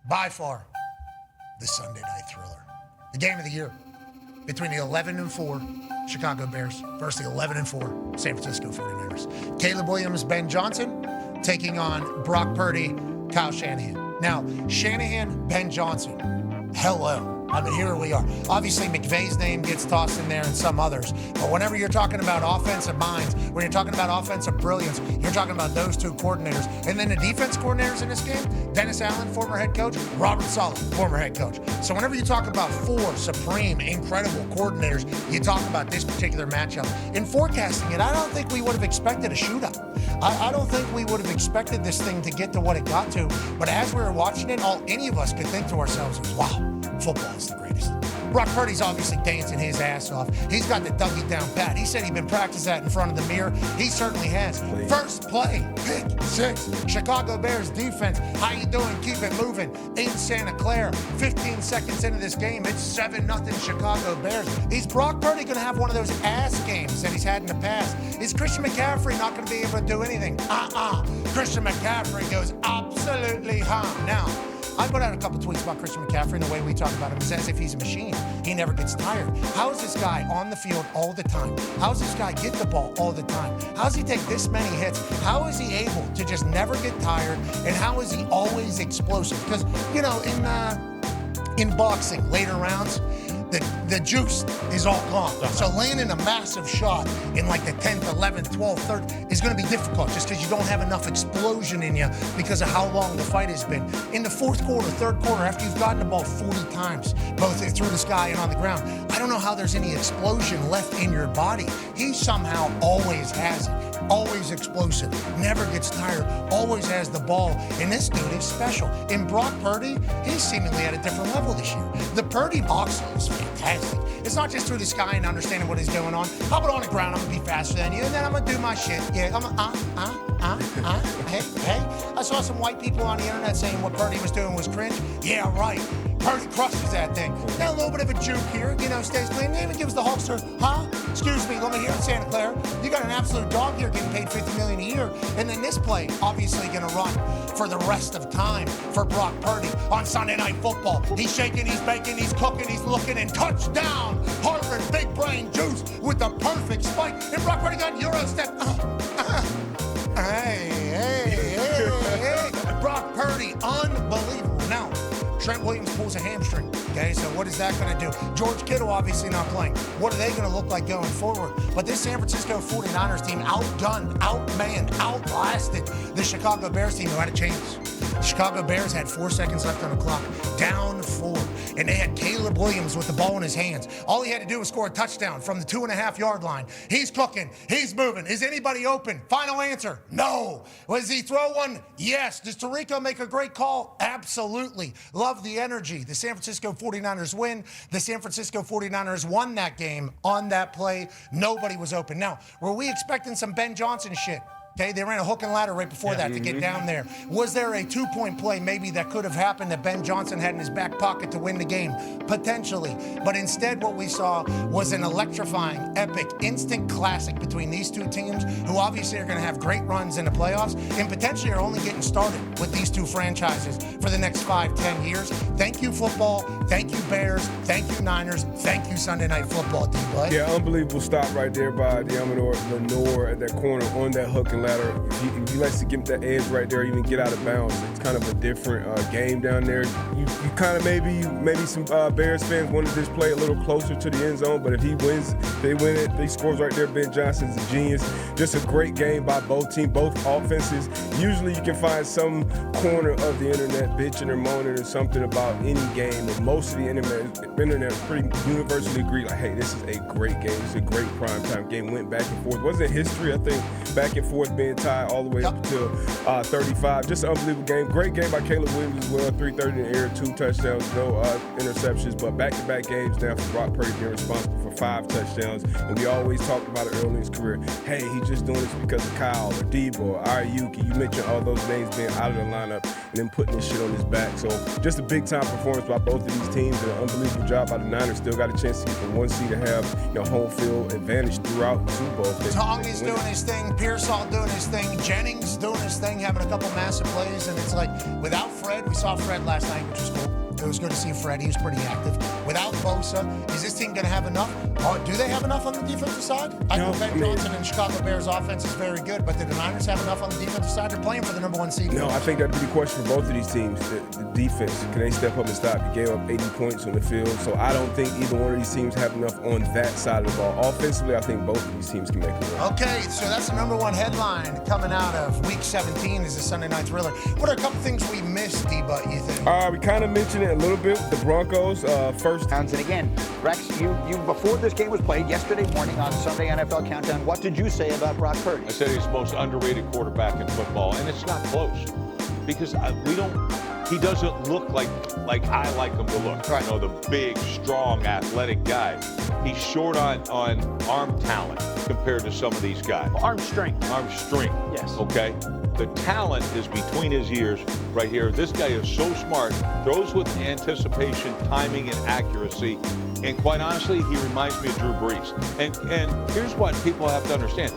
by far, the Sunday night thriller. The game of the year between the 11-4 Chicago Bears versus the 11-4 San Francisco 49ers. Caleb Williams, Ben Johnson taking on Brock Purdy, Kyle Shanahan. Now, Shanahan, Ben Johnson, hello. I mean, here we are. Obviously, McVay's name gets tossed in there and some others. But whenever you're talking about offensive minds, when you're talking about offensive brilliance, you're talking about those two coordinators. And then the defense coordinators in this game, Dennis Allen, former head coach, Robert Saleh, former head coach. So whenever you talk about four supreme, incredible coordinators, you talk about this particular matchup. In forecasting it, I don't think we would have expected a shootout. I don't think we would have expected this thing to get to what it got to. But as we were watching it, all any of us could think to ourselves was, wow, football is the greatest. Brock Purdy's obviously dancing his ass off. He's got the Dougie down pat. He said he'd been practicing that in front of the mirror. He certainly has. First play, pick six. Chicago Bears defense. How you doing? Keep it moving. In Santa Clara. 15 seconds into this game, it's 7-0 Chicago Bears. Is Brock Purdy going to have one of those ass games that he's had in the past? Is Christian McCaffrey not going to be able to do anything? Christian McCaffrey goes absolutely home. Now, I put out a couple tweets about Christian McCaffrey and the way we talk about him. It's as if he's a machine. He never gets tired. How is this guy on the field all the time? How does this guy get the ball all the time? How does he take this many hits? How is he able to just never get tired? And how is he always explosive? Because, you know, in boxing, later rounds, the juice is all gone. So landing a massive shot in like the 10th, 11th, 12th, 3rd is going to be difficult just because you don't have enough explosion in you because of how long the fight has been. In the fourth quarter, third quarter, after you've gotten the ball 40 times, both through the sky and on the ground, I don't know how there's any explosion left in your body. He somehow always has it. Always explosive, never gets tired, always has the ball, and this dude is special. In Brock Purdy, he's seemingly at a different level this year. The Purdy boxing is fantastic. It's not just through the sky and understanding what is going on. How about on the ground? I'm gonna be faster than you, and then I'm gonna do my shit. Yeah, hey. I saw some white people on the internet saying what Purdy was doing was cringe. Yeah, right. Purdy crushes that thing. Now a little bit of a juke here, you know, stays clean. Name and gives the Hulkster, excuse me, let me hear it, Santa Clara. You got an absolute dog here getting paid $50 million a year. And then this play, obviously gonna run for the rest of time for Brock Purdy on Sunday Night Football. He's shaking, he's baking, he's cooking, he's looking, and touchdown! Harvard Big Brain Juice with the perfect spike. And Brock Purdy got Euro step. Hey. Brock Purdy, unbelievable. Now, Trent Williams pulls a hamstring. Okay, so what is that going to do? George Kittle obviously not playing. What are they going to look like going forward? But this San Francisco 49ers team outgunned, outmanned, outlasted the Chicago Bears team who had a chance. The Chicago Bears had 4 seconds left on the clock, down 4. And they had Caleb Williams with the ball in his hands. All he had to do was score a touchdown from the 2.5-yard line. He's cooking. He's moving. Is anybody open? Final answer, no. Does he throw one? Yes. Does Tirico make a great call? Absolutely. Love the energy. The San Francisco 49ers win. The San Francisco 49ers won that game on that play. Nobody was open. Now, were we expecting some Ben Johnson shit? Okay, they ran a hook and ladder right before that to get down there. Was there a 2-point play maybe that could have happened that Ben Johnson had in his back pocket to win the game? Potentially. But instead what we saw was an electrifying, epic, instant classic between these two teams who obviously are going to have great runs in the playoffs and potentially are only getting started with these two franchises for the next 5-10 years. Thank you, football. Thank you, Bears. Thank you, Niners. Thank you, Sunday Night Football, D-Boy. Yeah, unbelievable stop right there by Deommodore Lenoir at that corner on that hook and ladder. He likes to get that edge right there, even get out of bounds. It's kind of a different game down there. You kind of maybe some Bears fans wanted this play a little closer to the end zone, but if he wins, they win it. He scores right there. Ben Johnson's a genius. Just a great game by both teams, both offenses. Usually you can find some corner of the internet bitching or moaning or something about any game, and most of the internet is pretty universally agreed, like, hey, this is a great game. It's a great primetime game. Went back and forth. Wasn't history, I think, back and forth being tied all the way up until 35. Just an unbelievable game. Great game by Caleb Williams as well. 330 in the air, 2 touchdowns, no interceptions, but back-to-back games now for Brock Purdy being responsible for with 5 touchdowns. And we always talked about it early in his career. Hey, he's just doing this because of Kyle or Debo or Ayuk. You mentioned all those names being out of the lineup and then putting this shit on his back. So just a big-time performance by both of these teams and an unbelievable job by the Niners. Still got a chance to get the 1 seed and have home field advantage throughout the Super Bowl. Tongi's doing his thing, Pearsall doing his thing, Jennings doing his thing, having a couple massive plays, and it's like without Fred, we saw Fred last night, which was cool. It was good to see Fred. He was pretty active. Without Bosa, is this team going to have enough? Do they have enough on the defensive side? I know Ben Johnson and Chicago Bears offense is very good, but do the Niners have enough on the defensive side? They're playing for the number 1 seed. No, I think that'd be the question for both of these teams. The defense, can they step up and stop? You gave up 80 points on the field, so I don't think either one of these teams have enough on that side of the ball. Offensively, I think both of these teams can make it work. Okay, so that's the number 1 headline coming out of Week 17 is the Sunday Night Thriller. What are a couple things we missed, D-But, you think? We kind of mentioned it a little bit. The Broncos first. And again, Rex, you before this game was played yesterday morning on Sunday NFL Countdown, what did you say about Brock Purdy? I said he's the most underrated quarterback in football, and it's not close because he doesn't look like I like him to look. Right. The big, strong, athletic guy. He's short on arm talent compared to some of these guys. Arm strength. Arm strength. Yes. Okay. The talent is between his ears right here. This guy is so smart, throws with anticipation, timing, and accuracy. And quite honestly, he reminds me of Drew Brees. And here's what people have to understand.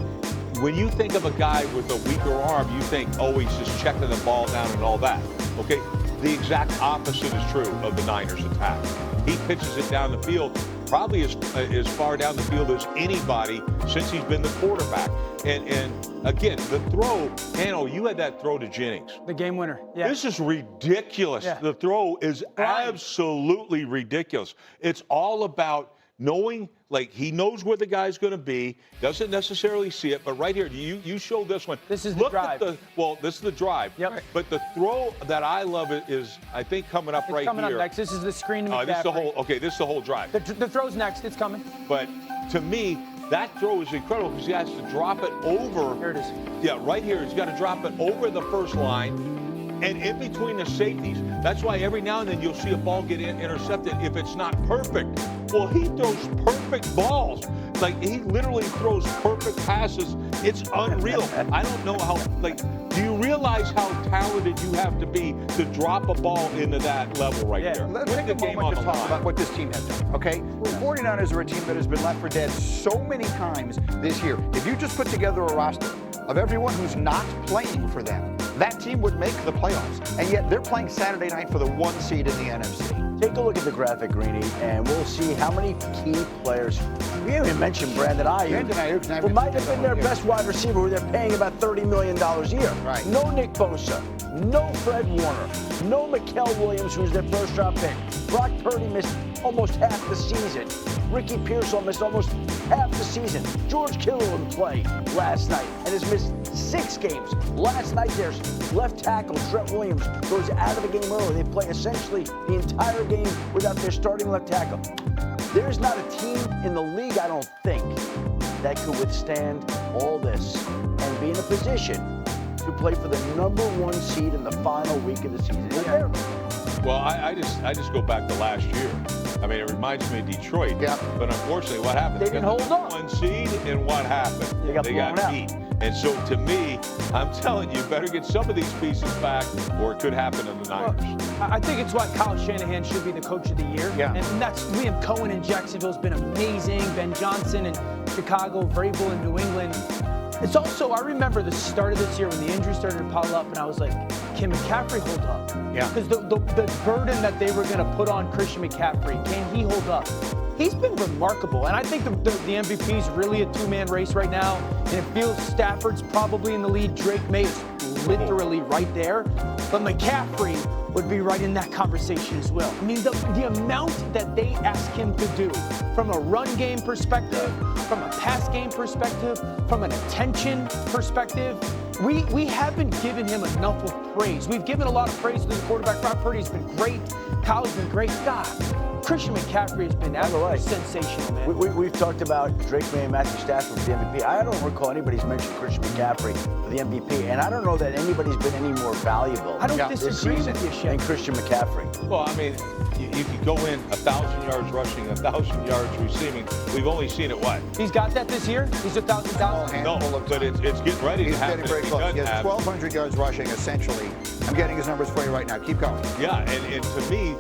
When you think of a guy with a weaker arm, you think, oh, he's just checking the ball down and all that. Okay? The exact opposite is true of the Niners attack. He pitches it down the field, probably as far down the field as anybody since he's been the quarterback. And again, the throw, Hanno, you had that throw to Jennings. The game winner. Yeah. This is ridiculous. Yeah. The throw is absolutely ridiculous. It's all about knowing, he knows where the guy's going to be, doesn't necessarily see it, but right here, you show this one. This is the drive. This is the drive. Yep. But the throw that I love is, I think, coming up right here. It's coming up next. This is the screen to McAfee. This is the whole drive. The throw's next. It's coming. But to me, that throw is incredible because he has to drop it over. Here it is. Yeah, right here. He's got to drop it over the first line and in between the safeties. That's why every now and then you'll see a ball get intercepted if it's not perfect. Well, he throws perfect balls. He literally throws perfect passes. It's unreal. I don't know how, do you realize how talented you have to be to drop a ball into that level right there? Let's take a moment to talk about what this team has done, okay? The 49ers are a team that has been left for dead so many times this year. If you just put together a roster of everyone who's not playing for them, that team would make the playoffs. And yet they're playing Saturday night for the 1 seed in the NFC. Take a look at the graphic, Greeny, and we'll see how many key players. We haven't even mentioned Brandon Ayuk. Who might have been their best wide receiver, who they're paying about $30 million a year. Right. No Nick Bosa, no Fred Warner, no Mikael Williams, who's their first-round pick. Brock Purdy missed almost half the season. Ricky Pearsall missed almost half the season. George Kittle didn't play last night and has missed 6 games. Last night, there's left tackle Trent Williams goes out of the game early. They play essentially the entire game without their starting left tackle. There's not a team in the league, I don't think, that could withstand all this and be in a position to play for the number 1 seed in the final week of the season. Yeah. Well, I just go back to last year. I mean, it reminds me of Detroit. Yeah. But unfortunately, what happened? They didn't hold on. 1 seed, and what happened? They got blown out. beat. And so, to me, I'm telling you, better get some of these pieces back, or it could happen in the Niners. Well, I think it's why Kyle Shanahan should be the coach of the year. Yeah. And that's Liam Cohen in Jacksonville has been amazing. Ben Johnson in Chicago, Vrabel in New England. It's also, I remember the start of this year when the injuries started to pile up, and I was like, can McCaffrey hold up? Yeah. Because the burden that they were going to put on Christian McCaffrey, can he hold up? He's been remarkable, and I think the MVP is really a 2-man race right now, and it feels Stafford's probably in the lead. Drake May is literally right there, but McCaffrey would be right in that conversation as well. I mean, the amount that they ask him to do from a run game perspective, from a pass game perspective, from an attention perspective, we haven't given him enough of praise. We've given a lot of praise to the quarterback. Brock Purdy's been great. Kyle's been great. God, Christian McCaffrey has been absolutely sensational, man. We've talked about Drake May and Matthew Stafford for the MVP. I don't recall anybody's mentioned Christian McCaffrey for the MVP, and I don't know that anybody's been any more valuable I don't this disagree season with you, than Shannon. Christian McCaffrey. Well, I mean, you could go in 1,000 yards rushing, 1,000 yards receiving. We've only seen it, what? He's got that this year? He's 1,000. No, but it's getting ready to He's happen. getting very if he close. doesn't He has have it. 1,200 yards rushing, essentially. I'm getting his numbers for you right now. Keep going. Yeah, and to me,